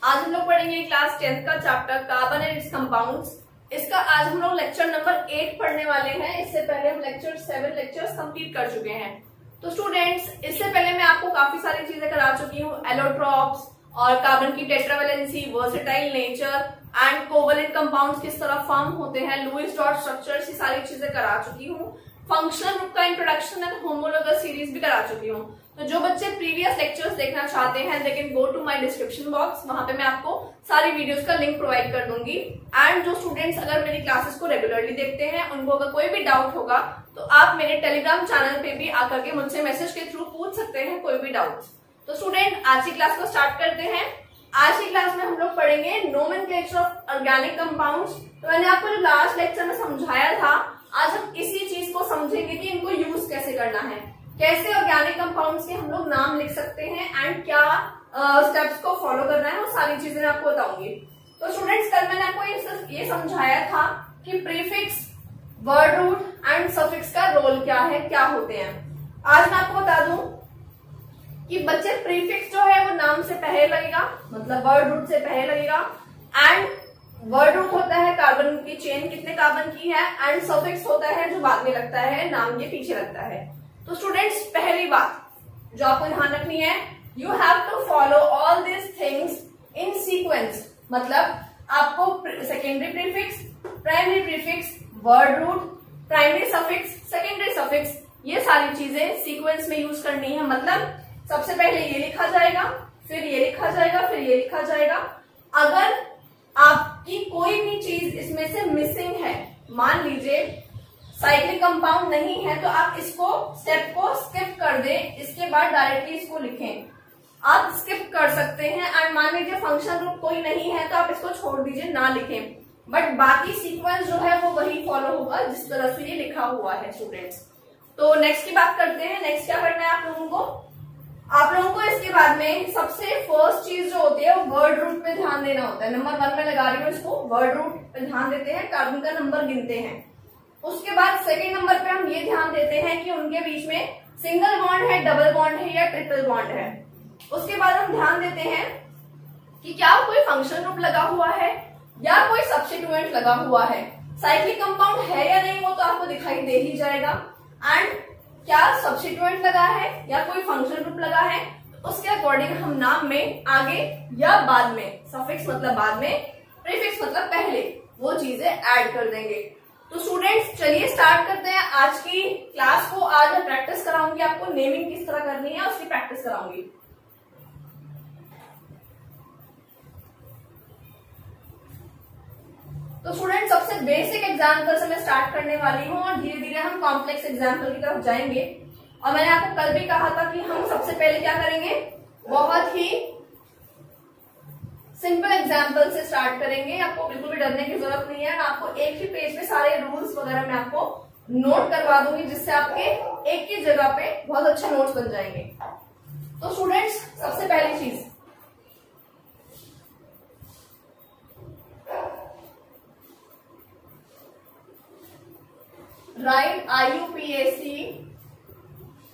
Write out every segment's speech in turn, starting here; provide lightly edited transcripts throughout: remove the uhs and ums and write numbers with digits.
आज हम लोग पढ़ेंगे क्लास 10th का chapter carbon and it's compounds. इसका आज हम लोग लेक्चर नंबर 8 पढ़ने वाले हैं। इससे पहले हम लेक्चर 7 लेक्चर्स कंप्लीट कर चुके हैं। तो स्टूडेंट्स, इससे पहले मैं आपको काफी सारी चीजें करा चुकी हूँ, एलोट्रॉप्स और कार्बन की tetravalency, versatile nature and covalent compounds किस तरह फॉर्म होते हैं, लुईस डॉट स्ट्रक्चर्स, ये सारी चीजें करा चुकी हूँ। फंक्शनल ग्रुप का इंट्रोडक्शन एंड होमोलोगस सीरीज भी करा चुकी हूँ। तो जो बच्चे प्रीवियस लेक्चर्स देखना चाहते हैं they can go to my description box, वहां पे मैं आपको सारी वीडियोस का लिंक प्रोवाइड कर दूंगी। एंड जो स्टूडेंट्स अगर मेरी क्लासेस को रेगुलरली देखते हैं, उनको अगर कोई भी डाउट होगा तो आप मेरे टेलीग्राम चैनल पे भी आकर के मुझसे मैसेज के थ्रू पूछ सकते हैं कोई भी डाउट। तो स्टूडेंट, आज की क्लास को स्टार्ट करते हैं। आज की क्लास में हम लोग पढ़ेंगे नोमेनक्लेचर ऑफ ऑर्गेनिक कंपाउंड्स। तो मैंने आपको जो लास्ट लेक्चर में समझाया था, आज हम इसी चीज को समझेंगे कि इनको यूज कैसे करना है, कैसे ऑर्गेनिक कंपाउंड्स के हम लोग नाम लिख सकते हैं एंड क्या स्टेप्स को फॉलो करना है, वो सारी चीजें मैं आपको बताऊंगी। तो स्टूडेंट्स, कल मैंने आपको ये समझाया था कि prefix, word root and suffix का रोल क्या है, क्या होते हैं। आज मैं आपको बता दूं कि बच्चे प्रीफिक्स जो है वो नाम से पहले लगेगा, मतलब वर्ड रूट से पहले लगेगा। एंड वर्ड रूट होता है कार्बन की चेन कितने कार्बन की है, एंड सफिक्स होता है जो बाद में लगता है, नाम के पीछे लगता है। तो स्टूडेंट्स, पहली बात जो आपको ध्यान रखनी है, you have to follow all this things in sequence. मतलब आपको secondary prefix, primary prefix, word root, primary suffix, secondary suffix, ये सारी चीजें सीक्वेंस में यूज करनी है। मतलब सबसे पहले ये लिखा जाएगा, फिर ये लिखा जाएगा, फिर ये लिखा जाएगा। अगर आपकी कोई भी चीज इसमें से मिसिंग है, मान लीजिए साइक्लिक कंपाउंड नहीं है, तो आप इसको स्टेप को स्किप कर दें, इसके बाद डायरेक्टली इसको लिखें। आप स्किप कर सकते हैं। एंड मान लीजिए फंक्शन ग्रुप कोई नहीं है तो आप इसको छोड़ दीजिए, ना लिखें, बट बाकी सीक्वेंस जो है वो वही फॉलो होगा जिस तरह से ये लिखा हुआ है स्टूडेंट्स। तो नेक्स्ट की बात करते हैं। नेक्स्ट क्या करना है आप लोगों को? आप लोगों को इसके बाद में सबसे फर्स्ट चीज जो होती है वो वर्ड रूट पे ध्यान देना होता है। नंबर 1 में लगा रही हूँ इसको, वर्ड रूट पे ध्यान देते हैं, कार्बन का नंबर गिनते हैं। उसके बाद सेकेंड नंबर पे हम ये ध्यान देते हैं कि उनके बीच में सिंगल बॉन्ड है, डबल बॉन्ड है या ट्रिपल बॉन्ड है। उसके बाद हम ध्यान देते हैं कि क्या कोई फंक्शन ग्रुप लगा हुआ है या कोई सब्स्टिट्यूएंट लगा हुआ है। साइक्लिक कंपाउंड है या नहीं वो तो आपको दिखाई दे ही जाएगा। एंड क्या सब्स्टिट्यूएंट लगा है या कोई फंक्शन ग्रुप लगा है, तो उसके अकॉर्डिंग हम नाम में आगे या बाद में, सफिक्स मतलब बाद में, प्रीफिक्स मतलब पहले, वो चीजें ऐड कर देंगे। तो स्टूडेंट्स, चलिए स्टार्ट करते हैं आज की क्लास को। आज मैं प्रैक्टिस कराऊंगी आपको, नेमिंग किस तरह करनी है उसकी प्रैक्टिस कराऊंगी। तो स्टूडेंट, सबसे बेसिक एग्जाम्पल से मैं स्टार्ट करने वाली हूँ और धीरे धीरे हम कॉम्प्लेक्स एग्जाम्पल की तरफ जाएंगे। और मैंने आपको कल भी कहा था कि हम सबसे पहले क्या करेंगे, बहुत ही सिंपल एग्जाम्पल से स्टार्ट करेंगे। आपको बिल्कुल भी डरने की जरूरत नहीं है। आपको एक ही पेज पे सारे रूल्स वगैरह मैं आपको नोट करवा दूंगी, जिससे आपके एक ही जगह पे बहुत अच्छे नोट्स बन जाएंगे। तो स्टूडेंट्स, सबसे पहली चीज, राइट IUPAC,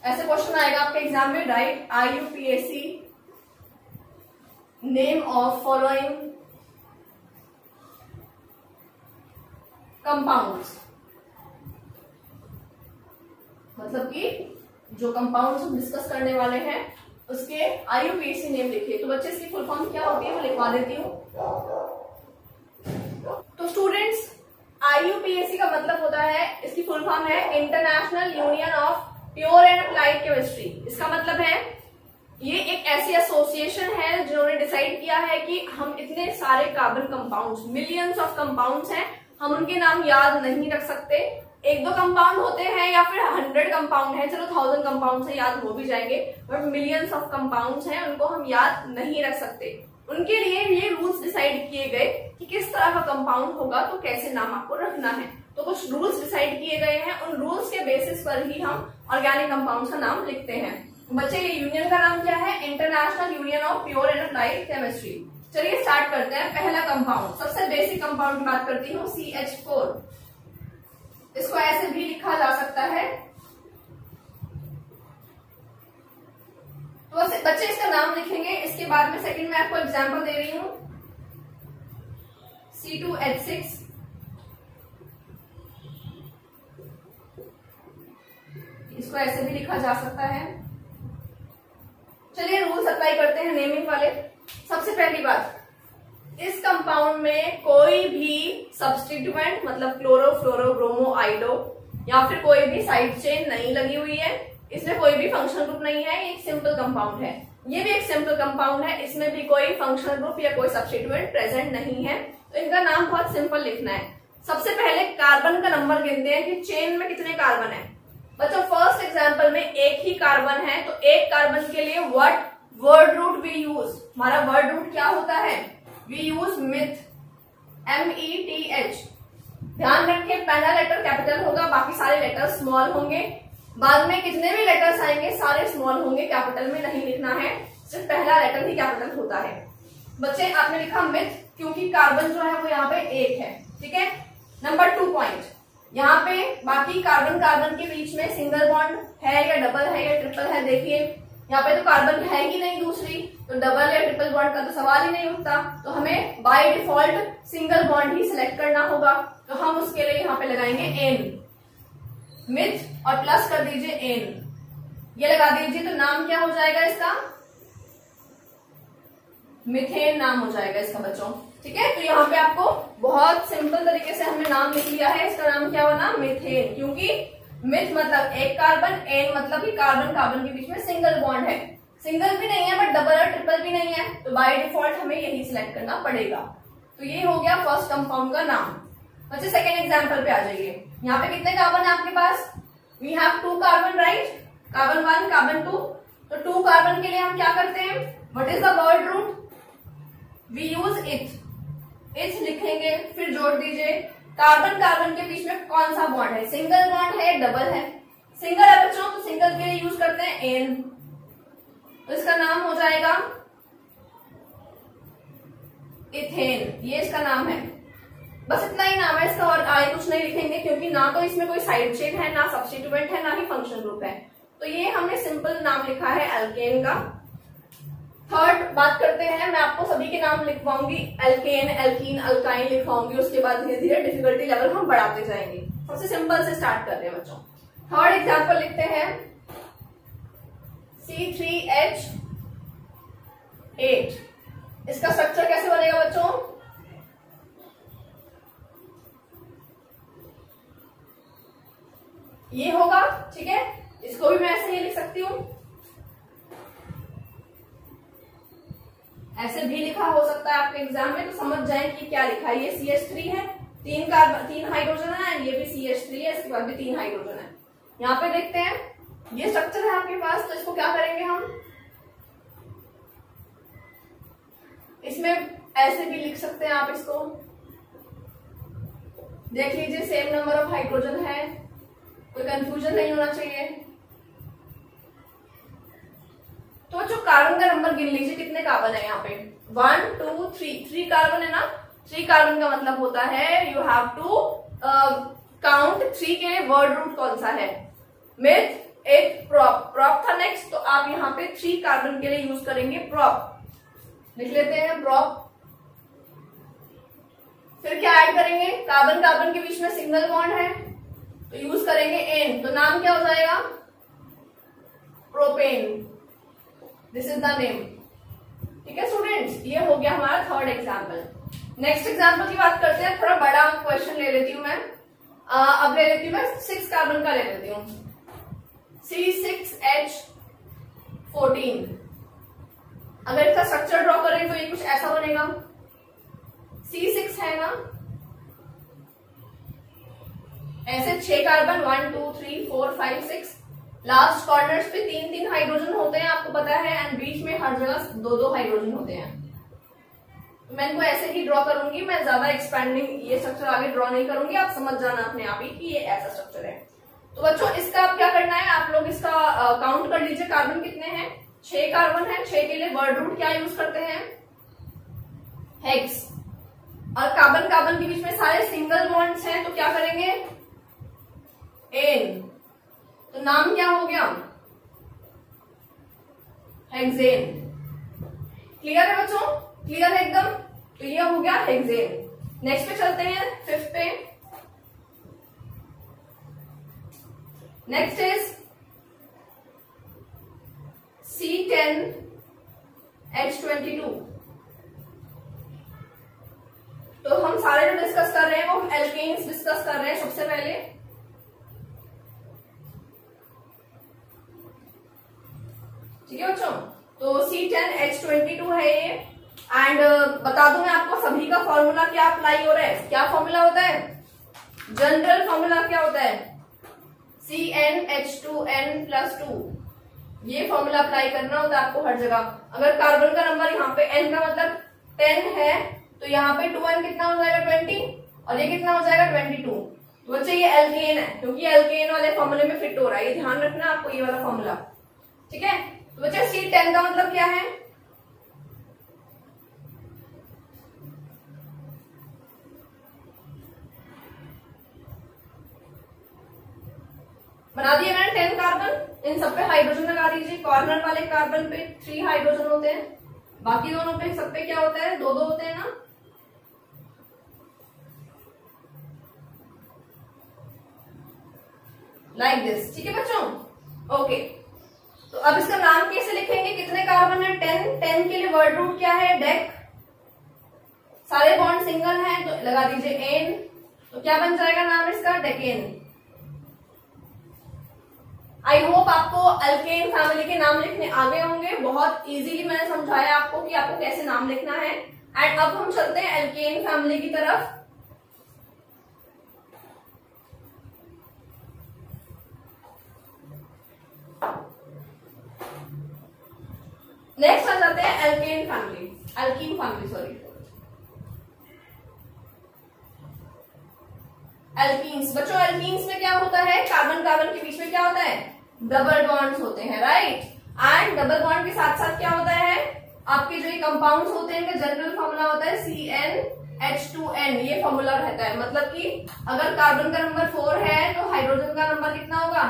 ऐसे क्वेश्चन आएगा आपके एग्जाम में, right IUPAC name of following compounds. मतलब कि जो कंपाउंड्स हम डिस्कस करने वाले हैं उसके IUPAC नेम लिखिए। तो बच्चे, इसकी फुल फॉर्म क्या होती है वो लिखवा देती हूँ। तो स्टूडेंट्स, IUPAC का मतलब होता है, इसकी फुल फॉर्म है international union of pure and applied chemistry. इसका मतलब है ये एक ऐसी एसोसिएशन है जिन्होंने डिसाइड किया है कि हम इतने सारे carbon compounds, millions of compounds हैं, हम उनके नाम याद नहीं रख सकते। 1-2 कंपाउंड होते हैं या फिर 100 कंपाउंड है, चलो 1000 कंपाउंड से याद हो भी जाएंगे, बट मिलियंस ऑफ कंपाउंड्स हैं, उनको हम याद नहीं रख सकते। उनके लिए ये रूल्स डिसाइड किए गए कि किस तरह का कंपाउंड होगा तो कैसे नाम आपको रखना है। तो कुछ रूल्स डिसाइड किए गए हैं, उन रूल्स के बेसिस पर ही हम ऑर्गेनिक कंपाउंड्स का नाम लिखते हैं। बच्चे, ये यूनियन का नाम क्या है? International union of pure and applied chemistry. चलिए स्टार्ट करते हैं। पहला कंपाउंड, सबसे बेसिक कंपाउंड की बात करती हूँ, CH4। इसको ऐसे भी लिखा जा सकता है। तो बच्चे इसका नाम लिखेंगे, इसके बाद में सेकंड में आपको एग्जांपल दे रही हूं, C2H6, इसको ऐसे भी लिखा जा सकता है। चलिए रूल्स अप्लाई करते हैं नेमिंग वाले। सबसे पहली बात, इस कंपाउंड में कोई भी सब्स्टिट्यूएंट मतलब क्लोरो, फ्लोरो, ब्रोमो, आइडो या फिर कोई भी साइड चेन नहीं लगी हुई है। इसमें कोई भी फंक्शनल ग्रुप नहीं है, ये एक सिंपल कंपाउंड है। ये भी एक सिंपल कंपाउंड है, इसमें भी कोई फंक्शनल ग्रुप या कोई सब्स्टिट्यूएंट प्रेजेंट नहीं है। तो इनका नाम बहुत सिंपल लिखना है। सबसे पहले कार्बन का नंबर गिनते हैं कि चेन में कितने कार्बन है। बच्चों फर्स्ट एग्जांपल में एक ही कार्बन है, तो एक कार्बन के लिए what word root we use, हमारा वर्ड रूट क्या होता है, वी यूज मिथ, METH। ध्यान रखें पहला लेटर कैपिटल होगा, बाकी सारे लेटर स्मॉल होंगे। बाद में कितने भी लेटर्स आएंगे सारे स्मॉल होंगे, कैपिटल में नहीं लिखना है, सिर्फ पहला लेटर ही कैपिटल होता है। बच्चे आपने लिखा मिथ क्योंकि कार्बन जो है वो यहाँ पे एक है, ठीक है। नंबर 2 पॉइंट, यहाँ पे बाकी कार्बन कार्बन के बीच में सिंगल बॉन्ड है या डबल है या ट्रिपल है। देखिए यहाँ पे तो कार्बन है ही नहीं दूसरी, तो डबल या ट्रिपल बॉन्ड का तो सवाल ही नहीं उठता। तो हमें by default single bond he select करना होगा, तो हम उसके लिए यहाँ पे लगाएंगे एन, मिथ और प्लस कर दीजिए एन, ये लगा दीजिए। तो नाम क्या हो जाएगा इसका, मिथेन नाम हो जाएगा इसका बच्चों, ठीक है। तो यहाँ पे आपको बहुत सिंपल तरीके से हमने नाम लिख लिया है, इसका नाम क्या बना, मिथेन। क्योंकि मिथ मतलब एक कार्बन, एन मतलब कि कार्बन कार्बन के बीच में सिंगल बॉन्ड है, सिंगल भी नहीं है बट डबल और ट्रिपल भी नहीं है, तो बाय डिफॉल्ट हमें यही सिलेक्ट करना पड़ेगा। तो ये हो गया फर्स्ट कंपाउंड का नाम। बच्चे सेकेंड एग्जाम्पल पे आ जाइए। यहाँ पे कितने कार्बन है आपके पास, we have 2 carbon right, carbon 1 carbon 2। तो 2 कार्बन के लिए हम क्या करते हैं, what is the word root, we use eth लिखेंगे, फिर जोड़ दीजिए कार्बन कार्बन के बीच में कौन सा बॉन्ड है, सिंगल बॉन्ड है डबल है, सिंगल है बच्चों, तो सिंगल के लिए यूज करते हैं एन, तो इसका नाम हो जाएगा इथेन, ये इसका नाम है। बस इतना ही नाम है इसका और आगे कुछ नहीं लिखेंगे, क्योंकि ना तो इसमें कोई साइड चेन है, ना सब्स्टिट्यूएंट है, ना ही फंक्शन ग्रुप है। तो ये हमने सिंपल नाम लिखा है एल्केन का। थर्ड बात करते हैं, मैं आपको सभी के नाम लिखवाऊंगी, एल्केन, एल्कीन, अल्काइन लिखवाऊंगी, उसके बाद धीरे धीरे डिफिकल्टी लेवल हम बढ़ाते जाएंगे। सबसे सिंपल से स्टार्ट करते हैं बच्चों। थर्ड एग्जांपल लिखते हैं C3H8। इसका स्ट्रक्चर कैसे बनेगा बच्चों, ये होगा, ठीक है। इसको भी मैं ऐसे ही लिख सकती हूं, ऐसे भी लिखा हो सकता है आपके एग्जाम में, तो समझ जाए कि क्या लिखा है। ये CH3 है, 3 हाइड्रोजन है, ये भी CH3 है, इसके बाद भी 3 हाइड्रोजन है। यहाँ पे देखते हैं ये स्ट्रक्चर है आपके पास, तो इसको क्या करेंगे हम, इसमें ऐसे भी लिख सकते हैं आप, इसको देख लीजिए, सेम नंबर ऑफ हाइड्रोजन है, कोई कंफ्यूजन नहीं होना चाहिए। तो जो कार्बन का नंबर गिन लीजिए, कितने कार्बन है यहाँ पे, 1 2 3 कार्बन है ना। 3 कार्बन का मतलब होता है यू हैव टू काउंट 3 के वर्ड रूट कौन सा है, मिथ, एक प्रोप था नेक्स्ट, तो आप यहाँ पे 3 कार्बन के लिए यूज करेंगे प्रोप, लिख लेते हैं प्रोप। फिर क्या ऐड करेंगे, कार्बन कार्बन के बीच में सिंगल बॉन्ड है, तो यूज करेंगे एन, तो नाम क्या हो जाएगा, propane, this is the name, ठीक है स्टूडेंट्स। ये हो गया हमारा थर्ड एग्जाम्पल। नेक्स्ट एग्जाम्पल की बात करते हैं, थोड़ा बड़ा क्वेश्चन ले लेती हूं मैं, अब ले लेती हूँ मैं 6 कार्बन का ले लेती हूँ, C6H14। अगर इसका स्ट्रक्चर ड्रॉ करें तो ये कुछ ऐसा बनेगा, C6 है ना, ऐसे 6 कार्बन 1 2 3 4 5 6, लास्ट कॉर्नर्स पे 3 हाइड्रोजन होते हैं, आपको पता है, एंड बीच में हर जगह 2 हाइड्रोजन होते हैं। तो मैं इनको ऐसे ही ड्रॉ करूंगी, मैं ज्यादा एक्सपेंडिंग ये स्ट्रक्चर आगे ड्रॉ नहीं करूंगी, आप समझ जाना अपने आप ही कि ये ऐसा स्ट्रक्चर है। तो बच्चों इसका आप क्या करना है, आप लोग इसका काउंट कर लीजिए, कार्बन कितने हैं, 6 कार्बन है, 6 के लिए वर्ड रूट क्या यूज करते हैं, हेक्स, और कार्बन कार्बन के बीच में सारे सिंगल बॉन्ड्स हैं, तो क्या करेंगे, एन, तो नाम क्या हो गया, हेक्सेन। क्लियर है बच्चों? क्लियर है एकदम? तो ये हो गया हेक्सेन। नेक्स्ट पे चलते हैं, फिफ्थ पे। Next is C10H22। तो हम सारे जो डिस्कस कर रहे हैं वो हम एल्केन्स डिस्कस कर रहे हैं सबसे पहले। ठीक है बच्चों, तो C10H22 है ये। एंड बता दूं मैं आपको सभी का फॉर्मूला क्या अप्लाई हो रहा है। क्या फॉर्मूला होता है? जनरल फॉर्मूला क्या होता है? CnH2n+2। ये फॉर्मूला अप्लाई करना होता है आपको हर जगह। अगर कार्बन का नंबर यहाँ पे n का मतलब 10 है तो यहाँ पे 2n कितना हो जाएगा? 20, और ये कितना हो जाएगा? 22। तो बच्चे ये एल्केन है, क्योंकि एल्केन वाले फॉर्मूले में फिट हो रहा है। ये ध्यान रखना आपको, ये वाला फॉर्मूला। ठीक है, तो बच्चे C10 का मतलब क्या है? बना दिया मैंने 10 कार्बन। इन सब पे हाइड्रोजन लगा दीजिए। कॉर्नर वाले कार्बन पे 3 हाइड्रोजन होते हैं, बाकी दोनों पे सब पे क्या होता है? 2-2 होते हैं ना। Like this. ठीक है बच्चों, ओके। तो अब इसका नाम कैसे लिखेंगे? कितने कार्बन है? 10 के लिए वर्ड रूट क्या है? डेक। सारे बॉन्ड सिंगल हैं तो लगा दीजिए एन। तो क्या बन जाएगा नाम इसका? डेकेन। आई होप आपको अल्केन फैमिली के नाम लिखने आ गए होंगे। बहुत इजीली मैंने समझाया आपको कि आपको कैसे नाम लिखना है। एंड अब हम चलते हैं अल्केन फैमिली की तरफ। नेक्स्ट आ जाते हैं alkane family, alkyne family, sorry, alkenes. बच्चों अल्कीन्स में क्या होता है? कार्बन कार्बन के बीच में क्या होता है? डबल बॉन्ड्स होते हैं, राइट। एंड डबल बॉन्ड के साथ साथ क्या होता है? आपके जो ये कंपाउंड्स होते हैं इनका जनरल फॉर्मूला होता है CnH2n। ये फॉर्मूला रहता है, मतलब कि अगर कार्बन का नंबर 4 है तो हाइड्रोजन का नंबर कितना होगा?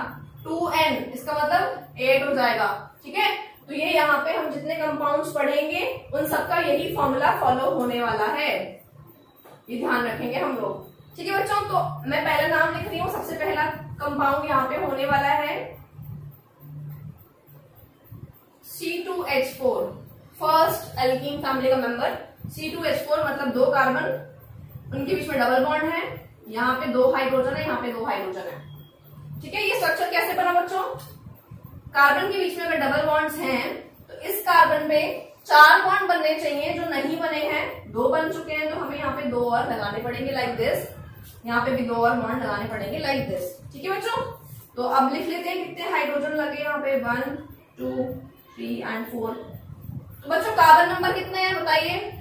2n। इसका मतलब 8 हो जाएगा। ठीक है, तो ये यहाँ पे हम जितने कंपाउंड्स पढ़ेंगे उन सबका यही फॉर्मूला फॉलो होने वाला है। ये ध्यान रखेंगे हम लोग। ठीक है बच्चों, तो मैं पहला नाम लिख रही हूँ। सबसे पहला कंपाउंड यहाँ पे होने वाला है C2H4। फर्स्ट एल्कीन फैमिली का मेंबर C2H4, मतलब 2 कार्बन, उनके बीच में डबल बॉन्ड है। यहाँ पे 2 हाइड्रोजन है, यहाँ पे 2 हाइड्रोजन है। ठीक है, ये स्ट्रक्चर कैसे बना बच्चों? कार्बन के बीच में अगर डबल बॉन्ड्स हैं तो इस कार्बन पे 4 बॉन्ड बनने चाहिए, जो नहीं बने हैं। 2 बन चुके हैं तो हमें यहाँ पे 2 और लगाने पड़ेंगे, लाइक दिस। यहाँ पे भी 2 और बॉन्ड लगाने पड़ेंगे, लाइक दिस। ठीक है बच्चों, तो अब लिख लेते हैं कितने हाइड्रोजन लगे यहाँ पे। 1, 2, 3 एंड 4। तो बच्चों कार्बन नंबर कितने हैं बताइए?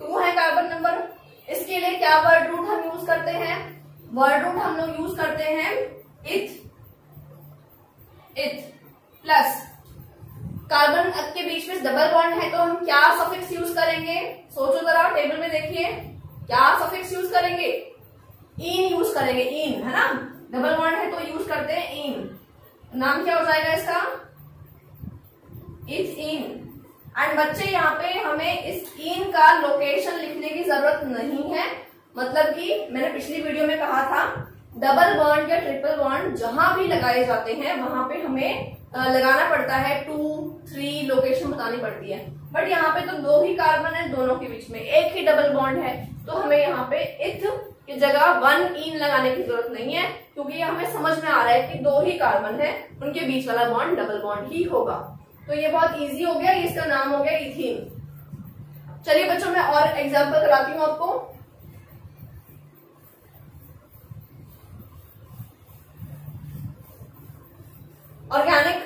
2 है कार्बन नंबर। इसके लिए क्या वर्ड रूट हम यूज करते हैं? वर्ड रूट हम लोग यूज करते हैं इथ। इथ प्लस कार्बन के बीच में डबल बॉन्ड है तो हम क्या सफिक्स यूज करेंगे? सोचो जरा, टेबल में देखिए, क्या सफिक्स यूज करेंगे? इन यूज करेंगे, इन, है ना। डबल बॉन्ड है तो यूज करते हैं इन। नाम क्या हो जाएगा इसका? इथ इन। एंड बच्चे यहाँ पे हमें इस इन का लोकेशन लिखने की जरूरत नहीं है। मतलब कि मैंने पिछली वीडियो में कहा था डबल बॉन्ड या ट्रिपल बॉन्ड जहां भी लगाए जाते हैं वहां पे हमें लगाना पड़ता है 2, 3 लोकेशन बतानी पड़ती है। बट यहाँ पे तो 2 ही कार्बन है, दोनों के बीच में एक ही डबल बॉन्ड है, तो हमें यहाँ पे इथ की जगह 1 इन लगाने की जरूरत नहीं है, क्योंकि हमें समझ में आ रहा है कि 2 ही कार्बन है, उनके बीच वाला बॉन्ड डबल बॉन्ड ही होगा। तो ये बहुत इजी हो गया, इसका नाम हो गया इथीन। चलिए बच्चों मैं और एग्जाम्पल कराती हूँ आपको। ऑर्गेनिक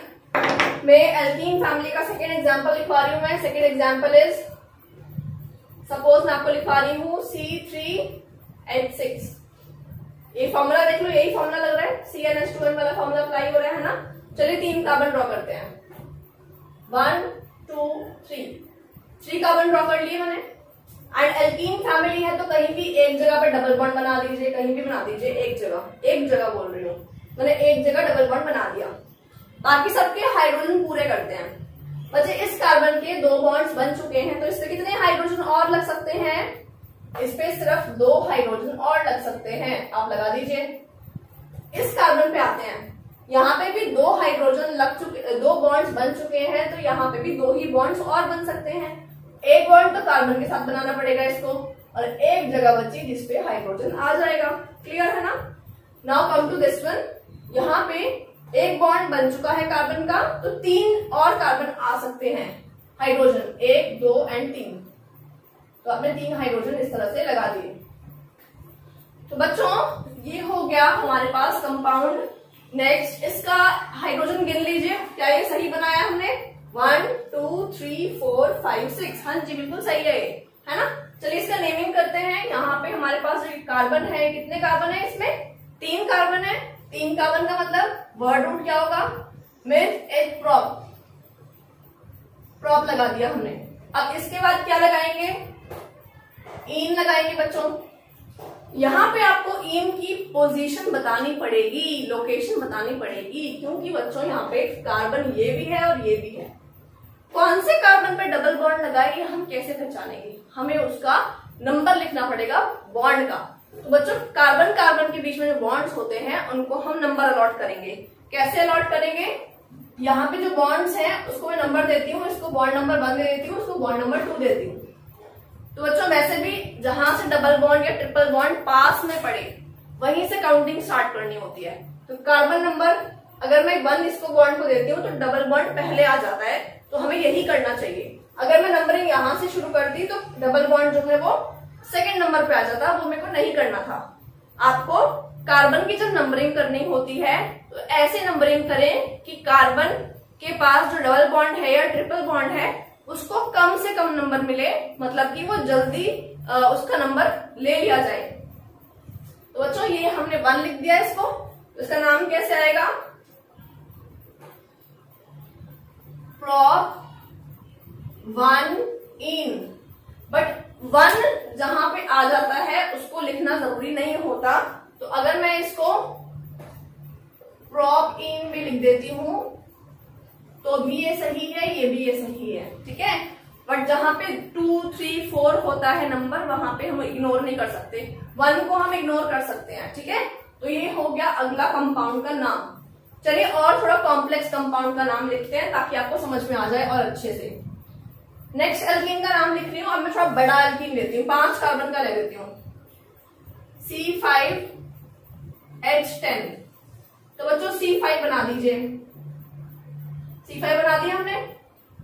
में एल्कीन फैमिली का सेकेंड एग्जाम्पल लिखवा रही हूं मैं। सेकेंड एग्जाम्पल इज, सपोज मैं आपको लिखवा रही हूं C3H6। ये फॉर्मूला देख लो, यही फॉर्मूला लग रहा है, CnH2n वाला फॉर्मूला अप्लाई हो रहा है ना। चलिए 3 कार्बन ड्रॉ करते हैं। 1, 2, 3 कार्बन ड्रॉ कर लिए मैंने। एंड एल्कीन फैमिली है तो कहीं भी एक जगह पे डबल बॉन्ड बना दीजिए, कहीं भी बना दीजिए, एक जगह बोल रही हूँ मैंने, एक जगह डबल बॉन्ड बना दिया। बाकी सबके हाइड्रोजन पूरे करते हैं। बच्चे इस कार्बन के 2 बॉन्ड्स बन चुके हैं, तो इसमें कितने हाइड्रोजन और लग सकते हैं? इस पे सिर्फ 2 हाइड्रोजन और लग सकते हैं, आप लगा दीजिए। इस कार्बन पे आते हैं, यहाँ पे भी 2 हाइड्रोजन लग चुके, 2 बॉन्ड्स बन चुके हैं, तो यहाँ पे भी 2 ही बॉन्ड्स और बन सकते हैं। एक बॉन्ड तो कार्बन के साथ बनाना पड़ेगा इसको, और एक जगह बची जिसपे हाइड्रोजन आ जाएगा। क्लियर है ना? Now come to this one. यहाँ पे एक बॉन्ड बन चुका है कार्बन का, तो 3 और कार्बन आ सकते हैं हाइड्रोजन, 1, 2 एंड 3। तो आपने 3 हाइड्रोजन इस तरह से लगा दिए। तो बच्चों ये हो गया हमारे पास कंपाउंड। नेक्स्ट इसका हाइड्रोजन गिन लीजिए, क्या ये सही बनाया हमने? 1 2 3 4 5 6। हाँ जी बिल्कुल सही है ना? चलिए इसका नेमिंग करते हैं। यहाँ पे हमारे पास जो कार्बन है, कितने कार्बन है इसमें? 3 कार्बन है। 3 कार्बन का मतलब वर्ड रूट क्या होगा? विद एक प्रॉप, प्रॉप लगा दिया हमने। अब इसके बाद क्या लगाएंगे? इन लगाएंगे बच्चों। यहाँ पे आपको इन की पोजीशन बतानी पड़ेगी, लोकेशन बतानी पड़ेगी, क्योंकि बच्चों यहाँ पे कार्बन ये भी है और ये भी है। कौन से कार्बन पे डबल बॉन्ड लगाए हम कैसे पहचानेंगे? हमें उसका नंबर लिखना पड़ेगा बॉन्ड का। तो बच्चों कार्बन कार्बन के बीच में जो बॉन्ड्स होते हैं उनको हम नंबर अलॉट करेंगे। कैसे अलॉट करेंगे? यहाँ पे जो बॉन्ड्स हैं उसको मैं नंबर देती हूँ, इसको बॉन्ड नंबर 1 दे देती हूँ, उसको बॉन्ड नंबर 2 देती हूँ। तो बच्चों वैसे भी जहां से डबल बॉन्ड या ट्रिपल बॉन्ड पास में पड़े वहीं से काउंटिंग स्टार्ट करनी होती है। तो कार्बन नंबर अगर मैं 1 इसको बॉन्ड को देती हूँ तो डबल बॉन्ड पहले आ जाता है, तो हमें यही करना चाहिए। अगर मैं नंबरिंग यहां से शुरू कर दी तो डबल बॉन्ड जो है वो सेकेंड नंबर पे आ जाता, वो मेरे को नहीं करना था। आपको कार्बन की जब नंबरिंग करनी होती है तो ऐसे नंबरिंग करें कि कार्बन के पास जो डबल बॉन्ड है या ट्रिपल बॉन्ड है उसको कम से कम नंबर मिले, मतलब कि वो जल्दी उसका नंबर ले लिया जाए। तो बच्चों ये हमने 1 लिख दिया इसको, तो इसका नाम कैसे आएगा? Prop 1 in. बट 1 जहां पे आ जाता है उसको लिखना जरूरी नहीं होता। तो अगर मैं इसको प्रॉप इन भी लिख देती हूं तो भी ये सही है, ये भी ये सही है, ठीक है। बट जहां पे 2 3 4 होता है नंबर, वहां पे हम इग्नोर नहीं कर सकते, 1 को हम इग्नोर कर सकते हैं, ठीक है। तो ये हो गया अगला कंपाउंड का नाम। चलिए और थोड़ा कॉम्प्लेक्स कंपाउंड का नाम लिखते हैं ताकि आपको समझ में आ जाए और अच्छे से। नेक्स्ट एल्कीन का नाम लिख रही हूँ। अब मैं थोड़ा बड़ा एल्कीन लेती हूँ, 5 कार्बन का ले लेती हूँ, C5H10। तो बच्चों C5 बना दीजिए। C5 बना दिया हमने।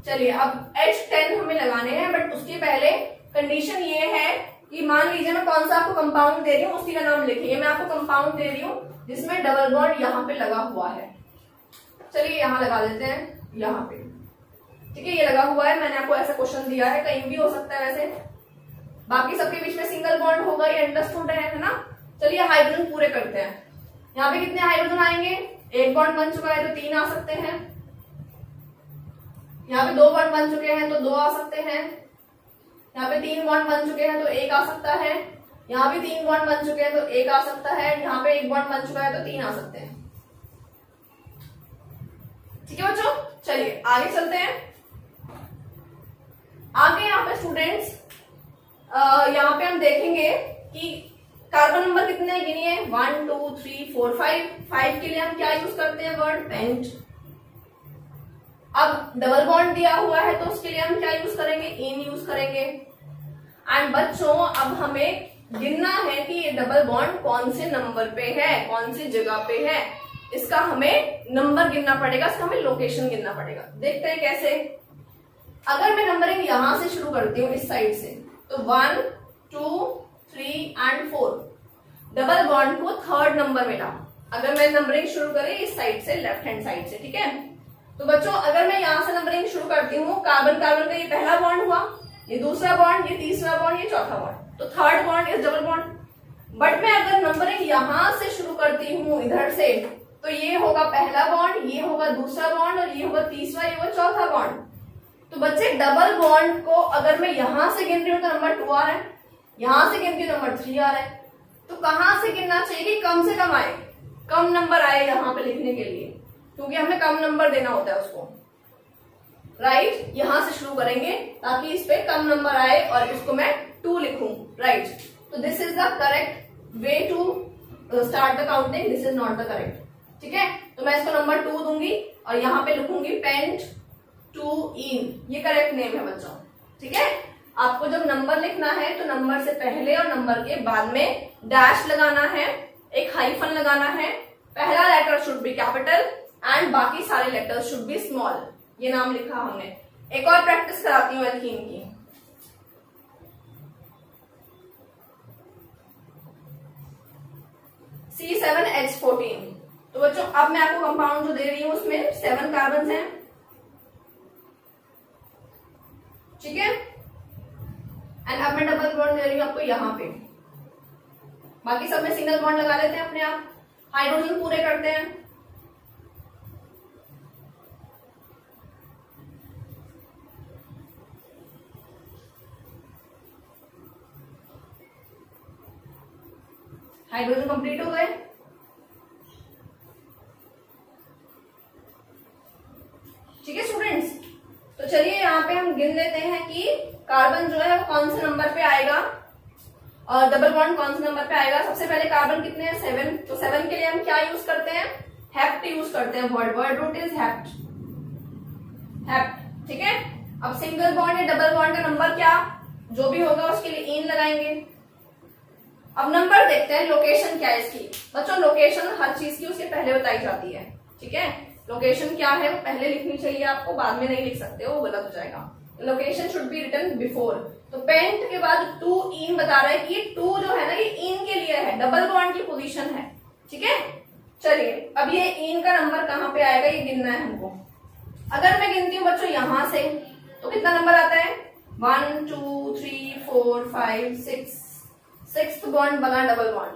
चलिए अब H10 हमें लगाने हैं, बट उसके पहले कंडीशन ये है कि मान लीजिए मैं कौन सा आपको कंपाउंड दे रही हूँ उसी का नाम लिखिए। मैं आपको कंपाउंड दे रही हूँ जिसमें डबल बॉन्ड यहाँ पे लगा हुआ है। चलिए यहाँ लगा देते हैं, यहाँ पे, ठीक है, ये लगा हुआ है। मैंने आपको ऐसा क्वेश्चन दिया है, कहीं भी हो सकता है वैसे। बाकी सबके बीच में सिंगल बॉन्ड होगा, ये अंडरस्टूड है ना। चलिए हाइड्रोजन पूरे करते हैं। यहाँ पे कितने हाइड्रोजन आएंगे? 1 बॉन्ड बन चुका है तो 3 आ सकते हैं। यहाँ पे 2 बॉन्ड बन चुके हैं तो 2 आ सकते हैं। यहाँ पे 3 बॉन्ड बन चुके हैं तो 1 आ सकता है। यहाँ पे 3 बॉन्ड बन चुके हैं तो 1 आ सकता है। यहाँ पे 1 बॉन्ड बन चुका है तो 3 आ सकते हैं। ठीक है बच्चों, चलिए आगे चलते हैं। आगे यहाँ पे स्टूडेंट्स यहाँ पे हम देखेंगे कि कार्बन नंबर कितने हैं, गिनिए। 1 2 3 4 5। 5 के लिए हम क्या यूज करते हैं? Word pent. अब डबल बॉन्ड दिया हुआ है तो उसके लिए हम क्या यूज करेंगे? इन यूज करेंगे। एंड बच्चों अब हमें गिनना है कि ये डबल बॉन्ड कौन से नंबर पे है, कौन सी जगह पे है। इसका हमें नंबर गिनना पड़ेगा, इसका हमें लोकेशन गिनना पड़ेगा। देखते हैं कैसे। अगर मैं नंबरिंग यहां से शुरू करती हूँ इस साइड से, तो 1 2 3 एंड 4। डबल बॉन्ड को 3rd नंबर मिला। अगर मैं नंबरिंग शुरू करें इस साइड से, लेफ्ट हैंड साइड से, ठीक है। तो बच्चों अगर मैं यहां से नंबरिंग शुरू करती हूँ, कार्बन कार्बन का ये पहला बॉन्ड हुआ, ये दूसरा बॉन्ड, ये तीसरा बॉन्ड, ये चौथा बॉन्ड, तो 3rd bond is double bond. But मैं अगर नंबरिंग यहां से शुरू करती हूँ इधर से, तो ये होगा पहला बॉन्ड, ये होगा दूसरा बॉन्ड, और ये होगा तीसरा, ये होगा चौथा बॉन्ड। तो बच्चे डबल बॉन्ड को अगर मैं यहां से गिन रही हूँ तो नंबर 2 आ रहा है, यहां से गिनती हूँ नंबर 3 आ रहा है। तो कहां से गिनना चाहिए कि कम से कम आए, कम नंबर आए यहाँ पे लिखने के लिए, क्योंकि हमें कम नंबर देना होता है उसको। राइट, यहां से शुरू करेंगे ताकि इस पे कम नंबर आए और इसको मैं 2 लिखूं, राइट। तो this is the correct way to start the counting, this is not the correct, ठीक है। तो मैं इसको नंबर 2 दूंगी और यहाँ पे लिखूंगी पेंट टू इन, ये करेक्ट नेम है बच्चों, ठीक है। आपको जब नंबर लिखना है तो नंबर से पहले और नंबर के बाद में डैश लगाना है, एक हाइफन लगाना है, पहला letter should be capital and बाकी सारे लेटर्स शुड बी स्मॉल, ये नाम लिखा हमने। एक और प्रैक्टिस कराती हूँ एल्कीन की। C7H14, तो बच्चों अब मैं आपको कंपाउंड जो दे रही हूँ उसमें 7 कार्बन हैं, ठीक है। एंड अब मैं डबल बॉन्ड दे रही हूँ आपको यहाँ पे, बाकी सब में सिंगल बॉन्ड लगा लेते हैं अपने आप, हाइड्रोजन पूरे करते हैं। हाइड्रोजन कंप्लीट हो गए, ठीक है स्टूडेंट्स। तो चलिए यहाँ पे हम गिन लेते हैं कि कार्बन जो है वो कौन से नंबर पे आएगा और डबल बॉन्ड कौन से नंबर पे आएगा। सबसे पहले कार्बन कितने हैं, 7, तो 7 के लिए हम क्या यूज करते हैं, हेप्ट यूज करते हैं, वर्ड रूट इज हेप्ट, ठीक है। अब सिंगल बॉन्ड या डबल बॉन्ड का नंबर क्या जो भी होगा उसके लिए इन लगाएंगे। अब नंबर देखते हैं, लोकेशन क्या है इसकी। बच्चों लोकेशन हर चीज की उसके पहले बताई जाती है, ठीक है। लोकेशन क्या है वो पहले लिखनी चाहिए आपको, बाद में नहीं लिख सकते हो, वो गलत हो जाएगा। Location should be written before. तो पेंट के बाद 2 इन बता रहा है कि ये 2 जो है ना ये इन के लिए है, डबल बॉन्ड की पोजीशन है, ठीक है। चलिए अब ये इन का नंबर कहाँ पे आएगा ये गिनना है हमको। अगर मैं गिनती हूँ बच्चों यहां से तो कितना नंबर आता है, 1 2 3 4 5 6, 6th बॉन्ड बना डबल बॉन्ड।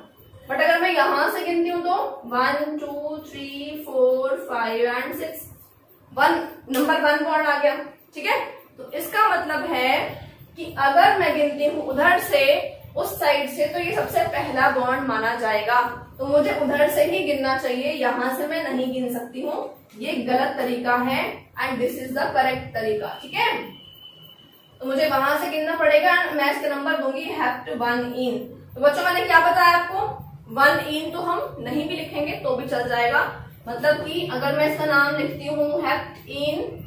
बट अगर मैं यहां से गिनती हूं तो 1 2 3 4 5 एंड 6, 1 बॉन्ड आ गया, ठीक है। तो इसका मतलब है कि अगर मैं गिनती हूं उधर से उस साइड से तो ये सबसे पहला बॉन्ड माना जाएगा, तो मुझे उधर से ही गिनना चाहिए, यहां से मैं नहीं गिन सकती हूँ, ये गलत तरीका है and this is the correct तरीका, ठीक है। तो मुझे वहां से गिनना पड़ेगा, मैं इसके नंबर दूंगी हेप्ट 1 इन। तो बच्चों मैंने क्या बताया आपको, 1 इन तो हम नहीं भी लिखेंगे तो भी चल जाएगा, मतलब कि अगर मैं इसका नाम लिखती हूँ हेप्ट इन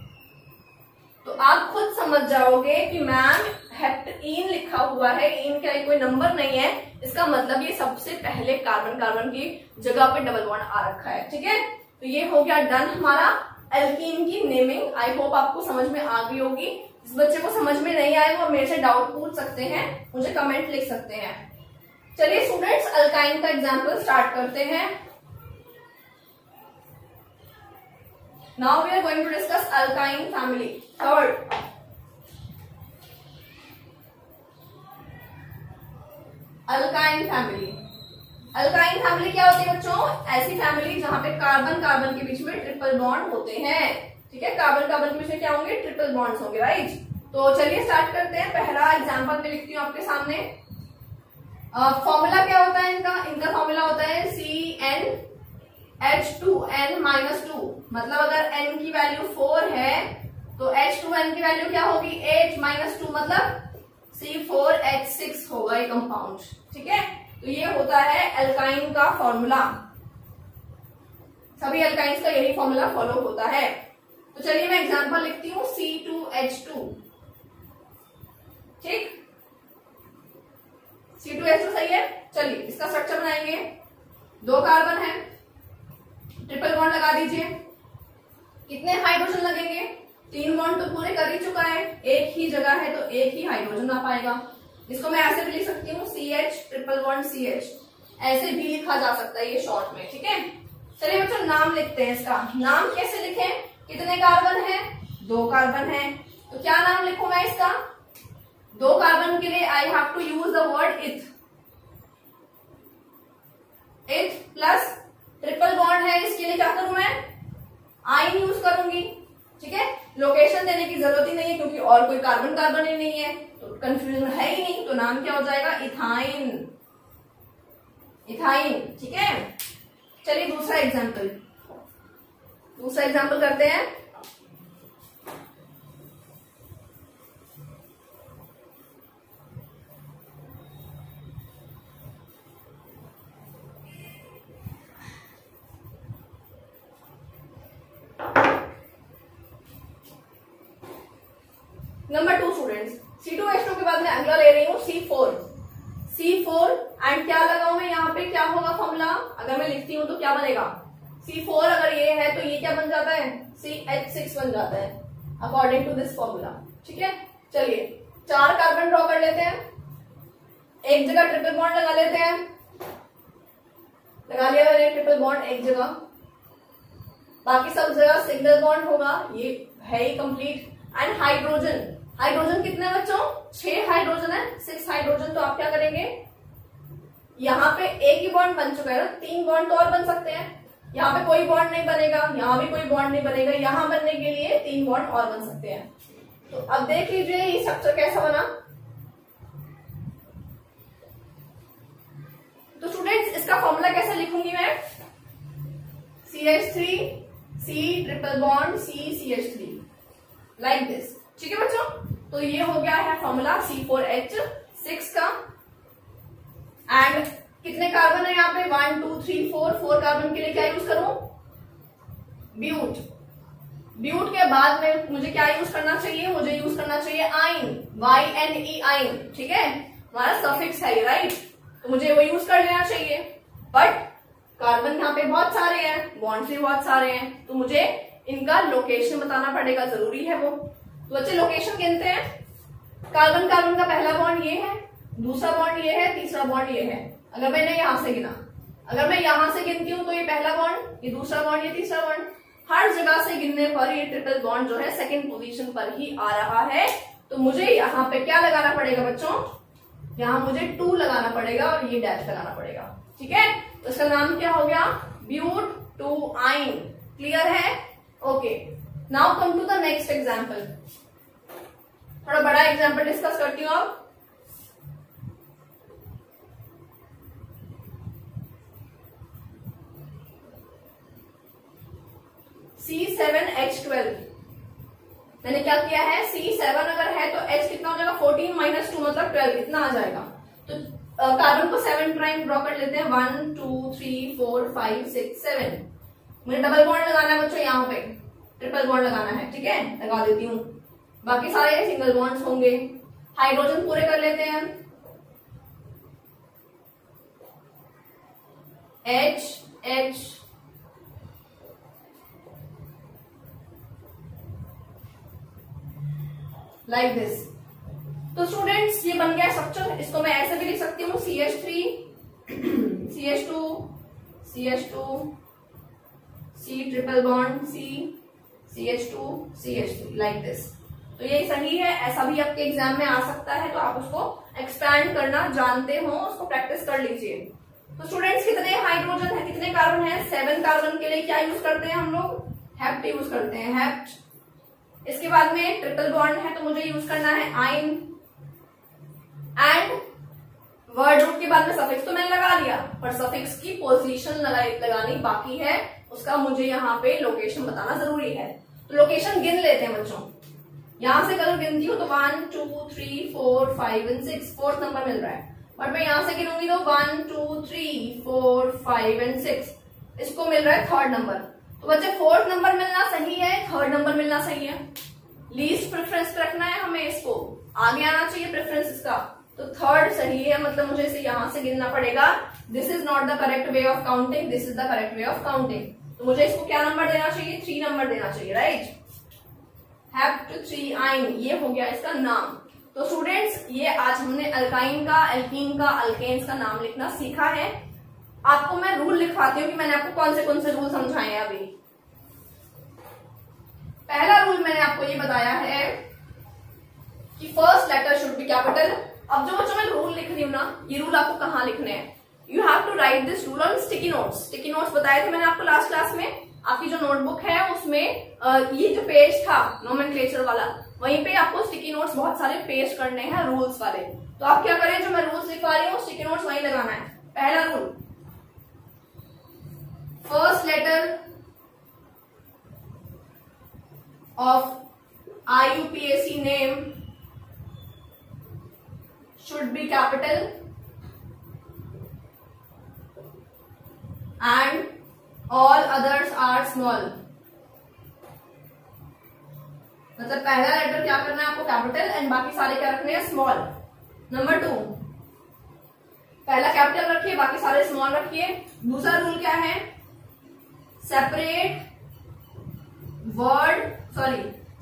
तो आप खुद समझ जाओगे कि मैम हेप्ट इन लिखा हुआ है, इन का कोई नंबर नहीं है, इसका मतलब ये सबसे पहले कार्बन की जगह पे डबल बॉन्ड आ रखा है, ठीक है। तो ये हो गया डन हमारा एल्कीन की नेमिंग। आई होप आपको समझ में आ गई होगी। जिस बच्चे को समझ में नहीं आए वो मेरे से डाउट पूछ सकते हैं, मुझे कमेंट लिख सकते हैं। चलिए स्टूडेंट्स अल्काइन का एग्जाम्पल स्टार्ट करते हैं। Now we are going to discuss alkyne family, third. Alkyne family, alkyne family क्या होती है बच्चों, ऐसी फैमिली जहां पे कार्बन के बीच में ट्रिपल बॉन्ड होते हैं, ठीक है। कार्बन के बीच में क्या होंगे, ट्रिपल बॉन्ड्स होंगे, राइट। तो चलिए स्टार्ट करते हैं। पहला एग्जांपल मैं लिखती हूँ आपके सामने। फॉर्मूला क्या होता है इनका फॉर्मूला होता है CnH2n-2, मतलब अगर n की वैल्यू 4 है तो H2n की वैल्यू क्या होगी 8 - 2, मतलब C4H6 होगा ये कंपाउंड, ठीक है। तो ये होता है अल्काइन का फॉर्मूला, सभी अल्काइंस का यही फॉर्मूला फॉलो होता है। तो चलिए मैं एग्जांपल लिखती हूँ C2H2, ठीक, C2H2 सही है। चलिए इसका स्ट्रक्चर बनाएंगे। 2 कार्बन है, ट्रिपल बॉन्ड लगा दीजिए। कितने हाइड्रोजन लगेंगे, 3 बॉन्ड तो पूरे कर ही चुका है, एक ही जगह है तो एक ही हाइड्रोजन आ पाएगा। इसको मैं ऐसे भी लिख सकती हूँ CH ट्रिपल बॉन्ड CH, ऐसे भी लिखा जा सकता है ये शॉर्ट में, ठीक है। चलिए बच्चों नाम लिखते हैं। इसका नाम कैसे लिखें, कितने कार्बन है, 2 कार्बन है, तो क्या नाम लिखूं मैं इसका। 2 कार्बन के लिए I have to use the word eth, eth plus triple bond है, इसके लिए क्या करूं मैं, आइन यूज करूंगी, ठीक है। लोकेशन देने की जरूरत ही नहीं है क्योंकि और कोई कार्बन ही नहीं है, तो कंफ्यूजन है ही नहीं, तो नाम क्या हो जाएगा, इथाइन, इथाइन, ठीक है। चलिए दूसरा एग्जाम्पल करते हैं। नंबर 2 स्टूडेंट्स, C2H2 के बाद मैं अगला ले रही हूँ C4 एंड क्या लगाऊं मैं यहाँ पे, क्या होगा फॉर्मूला, अगर मैं लिखती हूँ तो क्या बनेगा, C4 अगर ये है तो ये क्या बन जाता है, CH6 बन जाता है अकॉर्डिंग टू दिस फॉर्मूला। ठीक है, चलिए 4 कार्बन ड्रॉ कर लेते हैं, एक जगह ट्रिपल बॉन्ड लगा लेते हैं, लगा लिया मैंने ट्रिपल बॉन्ड एक जगह, बाकी सब जगह सिंगल बॉन्ड होगा, ये है ही कंप्लीट। एंड हाइड्रोजन कितने बच्चों, 6 हाइड्रोजन है, 6 हाइड्रोजन, तो आप क्या करेंगे, यहाँ पे एक ही बॉन्ड बन चुका है ना, 3 बॉन्ड तो और बन सकते हैं, यहाँ पे कोई बॉन्ड नहीं बनेगा, यहाँ भी कोई बॉन्ड नहीं बनेगा, यहाँ बनने के लिए 3 बॉन्ड और बन सकते हैं। तो अब देख लीजिए ये स्ट्रक्चर कैसा बना। तो स्टूडेंट्स इसका फॉर्मूला कैसे लिखूंगी मैं, CH3 C triple bond CCH3 like this. ठीक है बच्चों, तो ये हो गया है फॉर्मूला C4H6 का। एंड कितने कार्बन है यहाँ पे, 1 2 3 4 कार्बन के लिए क्या यूज करूं, ब्यूट के बाद में मुझे क्या यूज करना चाहिए, मुझे यूज करना चाहिए आइन, YNE आइन। ठीक है, हमारा सफिक्स है राइट, तो मुझे वो यूज कर लेना चाहिए। बट कार्बन यहाँ पे बहुत सारे हैं, बॉन्ड्स भी बहुत सारे हैं, तो मुझे इनका लोकेशन बताना पड़ेगा, जरूरी है वो। तो बच्चे लोकेशन गिनते हैं, कार्बन का पहला बॉन्ड ये है, दूसरा बॉन्ड ये है, तीसरा बॉन्ड ये है। अगर मैंने यहां से गिना, अगर मैं यहां से गिनती हूं तो ये पहला बॉन्ड, ये दूसरा बॉन्ड, ये तीसरा बॉन्ड, हर जगह से गिनने पर ये ट्रिपल बॉन्ड जो है सेकंड पोजीशन पर ही आ रहा है। तो मुझे यहाँ पे क्या लगाना पड़ेगा बच्चों, यहाँ मुझे 2 लगाना पड़ेगा और ये डैश लगाना पड़ेगा। ठीक है, तो इसका नाम क्या हो गया, ब्यूट 2 आइन। क्लियर है, okay. Now come to the next example, थोड़ा बड़ा एग्जाम्पल डिस्कस करती हूँ अब। C7H12, मैंने क्या किया है, C7 अगर है तो H कितना हो जाएगा, 14 - 2 मतलब 12, इतना आ जाएगा। तो कार्बन को 7 प्राइम ड्रॉ कर लेते हैं, 1 2 3 4 5 6 7। मुझे डबल बॉन्ड लगाना है बच्चों, यहाँ पे ट्रिपल बॉन्ड लगाना है। ठीक है, लगा देती हूँ, बाकी सारे सिंगल बॉन्ड्स होंगे। हाइड्रोजन पूरे कर लेते हैं, H लाइक दिस। तो स्टूडेंट्स ये बन गया स्ट्रक्चर, इसको मैं ऐसे भी लिख सकती हूँ, CH3 CH2 CH2 C triple bond C CH2 CH3 like this. तो ये सही है, ऐसा भी आपके एग्जाम में आ सकता है, तो आप उसको एक्सपैंड करना जानते हो, उसको प्रैक्टिस कर लीजिए। तो स्टूडेंट्स कितने हाइड्रोजन है, कितने कार्बन है, 7 कार्बन के लिए क्या यूज करते हैं हम लोग, हेप्ट यूज करते हैं, हेप्ट। इसके बाद में ट्रिपल बॉन्ड है तो मुझे यूज करना है आइन। एंड वर्ड रूट के बाद में सफिक्स तो मैंने लगा लिया, पर सफिक्स की पोजीशन लगानी बाकी है, उसका मुझे यहाँ पे लोकेशन बताना जरूरी है। तो लोकेशन गिन लेते हैं बच्चों, यहां से करो गिनती हूँ तो 1 2 3 4 5 एंड 6, 4th नंबर मिल रहा है। बट मैं यहां से गिनूंगी तो 1 2 3 4 5 एंड 6, इसको मिल रहा है 3rd नंबर। तो बच्चे 4th नंबर मिलना सही है, 3rd नंबर मिलना सही है, लीस्ट प्रेफरेंस पे रखना है हमें, इसको आगे आना चाहिए प्रेफरेंस इसका। तो 3rd सही है, मतलब मुझे इसे यहां से गिनना पड़ेगा। This is not the correct way of counting, this is the correct way of counting. तो मुझे इसको क्या नंबर देना चाहिए, 3 नंबर देना चाहिए राइट। हेप्ट 3 आइन, ये हो गया इसका नाम। तो स्टूडेंट्स ये आज हमने अल्काइन का, एल्कीन का, अल्केन्स का नाम लिखना सीखा है। आपको मैं रूल लिखवाती हूँ कि मैंने आपको कौन से रूल समझाए हैं अभी। पहला रूल मैंने आपको ये बताया है कि first letter should be capital. अब जो बच्चों मैं रूल लिख रही हूँ ना, ये रूल आपको कहाँ लिखने हैं, you have to write this rule on sticky notes. Sticky notes बताए थे मैंने आपको लास्ट क्लास में। आपकी जो नोटबुक है उसमें ये जो पेज था नोमेनक्लेचर वाला, वहीं पे आपको स्टिकी नोट्स बहुत सारे पेस्ट करने हैं रूल्स वाले। तो आप क्या करें, जो मैं रूल्स लिखवा रही हूँ स्टिकी नोट्स वहीं लगाना है। पहला rule, first letter of IUPAC name should be capital and all others are small. मतलब पहला लेटर क्या करना है आपको कैपिटल एंड बाकी सारे क्या रखने हैं स्मॉल। नंबर 2, पहला कैपिटल रखिए बाकी सारे स्मॉल रखिए। दूसरा रूल क्या है,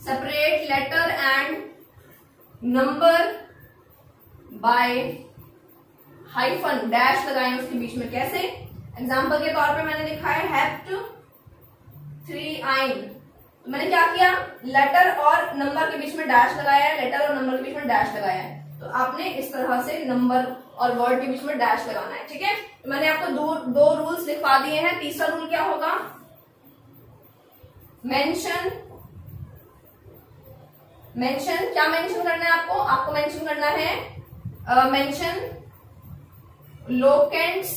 separate letter and number by hyphen, dash लगाएं उसके बीच में। कैसे, एग्जाम्पल के तौर पे मैंने लिखा है हेप्ट 3 आइन, तो मैंने क्या किया, लेटर और नंबर के बीच में डैश लगाया है, लेटर और नंबर के बीच में डैश लगाया है। तो आपने इस तरह से नंबर और वर्ड के बीच में डैश लगाना है, ठीक है। तो मैंने आपको दो रूल्स लिखवा दिए हैं। तीसरा रूल क्या होगा, मेंशन क्या मेंशन करना है आपको मेंशन करना है mention locants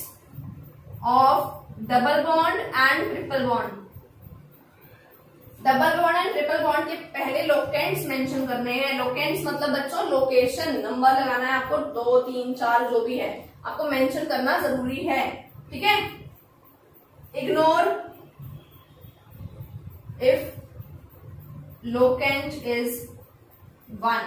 of double bond and triple bond. Double bond and triple bond के पहले लोकेंट्स मेंशन करने हैं। लोकेंट्स मतलब बच्चों लोकेशन, नंबर लगाना है आपको 2, 3, 4 जो भी है आपको मेंशन करना जरूरी है, ठीक है। Ignore if locant is 1।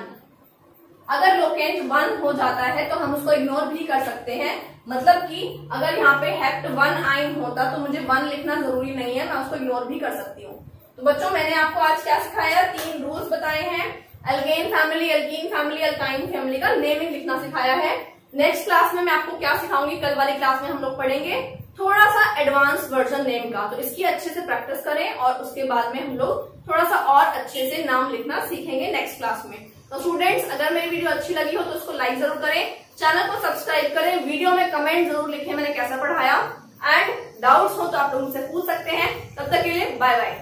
अगर लोकेंट 1 हो जाता है तो हम उसको इग्नोर भी कर सकते हैं। मतलब कि अगर यहाँ पे हेप्ट 1 आइन होता तो मुझे 1 लिखना जरूरी नहीं है, मैं उसको इग्नोर भी कर सकती हूँ। तो बच्चों मैंने आपको आज क्या सिखाया, 3 रूल्स बताए हैं। Alkane family, alkene family, alkyne family का नेमिंग लिखना सिखाया है। नेक्स्ट क्लास में मैं आपको क्या सिखाऊंगी, कल वाली क्लास में हम लोग पढ़ेंगे थोड़ा सा एडवांस वर्जन नेम का। तो इसकी अच्छे से प्रैक्टिस करें और उसके बाद में हम लोग थोड़ा सा और अच्छे से नाम लिखना सीखेंगे नेक्स्ट क्लास में। तो स्टूडेंट्स, अगर मेरी वीडियो अच्छी लगी हो तो उसको लाइक जरूर करें, चैनल को सब्सक्राइब करें, वीडियो में कमेंट जरूर लिखें मैंने कैसा पढ़ाया, एंड डाउट्स हो तो आप लोग मुझसे पूछ सकते हैं। तब तक के लिए bye bye.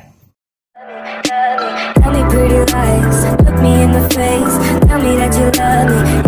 Tell me pretty lies, look me in the face, tell me that you love me.